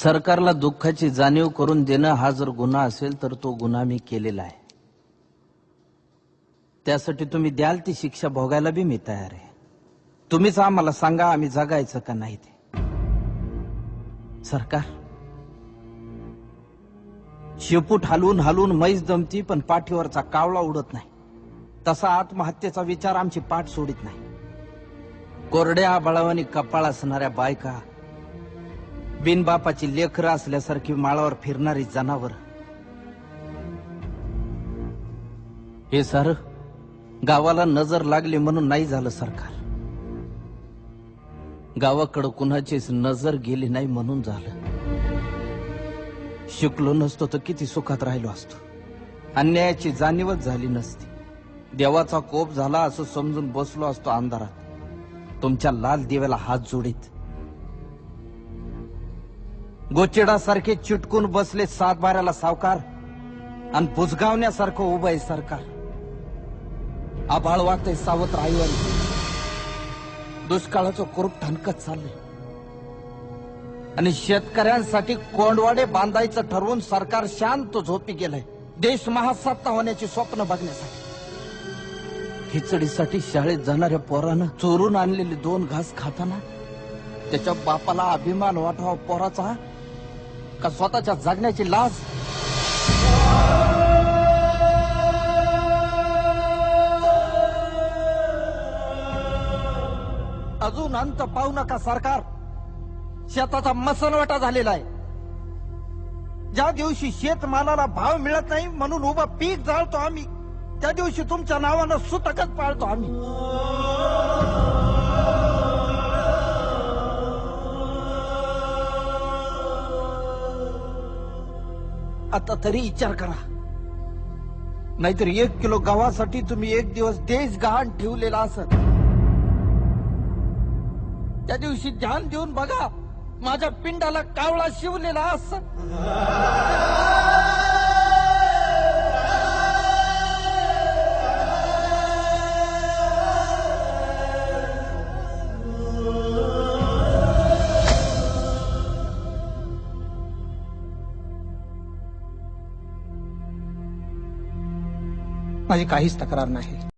सरकारला दुःखाची जाणीव करून देणं हा जर गुन्हा असेल तर तो गुन्हा मी केलेला आहे. त्यासाठी तुम्ही द्याल ती शिक्षा भोगायला बी मी तयार आहे. तुम्हीच आम्हाला सांगा आम्ही जगायचं का नाही ते. सरकार शेपूट हलवून हलवून मैस दमती पण पाठीवरचा कावळा उडत नाही. तसा आत्महत्येचा विचार आमची पाठ सोडित नाही. कोरड्या बळावानी कपाळ असणाऱ्या बायका, बिनबापाची लेकरं असल्यासारखी माळावर फिरणारी जनावर, हे सारं गावाला नजर लागली म्हणून नाही झालं सरकार. गावाकडं कुणाचीच नजर गेली नाही म्हणून झालं. शिकलो नसतो तर किती सुखात राहिलो असतो. अन्यायाची जाणीवच झाली नसती. देवाचा कोप झाला असं समजून बसलो असतो अंधारात तुमच्या लाल दिव्याला हात जोडीत. गोचिडासारखे चिटकून बसले सातबाऱ्याला सावकार आणि बुजगावण्यासारखं उभं आहे सरकार. आभाळ वाटतंय सावत्र आईवानी. दुष्काळाचं कुरूप ठणकत चाललंय आणि शेतकऱ्यांसाठी कोंडवाडे बांधायचं ठरवून सरकार शांत झोपी गेलंय. देश महासत्ता होण्याची स्वप्न बघण्यासाठी. खिचडीसाठी शाळेत जाणाऱ्या पोरानं चोरून आणलेले 2 घास खाताना त्याच्या बापाला अभिमान वाटावा पोराचा का स्वतःच्या जगण्याची लाज. अजून अंत पाहू नका सरकार. शेताचा मसनवाटा झालेला आहे. ज्या दिवशी शेतमालाला भाव मिळत नाही म्हणून उभं पीक जाळतो आम्ही, त्या दिवशी तुमच्या नावानं सुतकच पाळतो आम्ही. आता तरी विचार करा. नाहीतर 1 किलो गव्हासाठी तुम्ही 1 दिवस देश गहाण ठेवलेला असत. त्या दिवशी ध्यान देऊन बघा, माझ्या पिंडाला कावळा शिवलेला असत. माझी काहीच तक्रार नाही.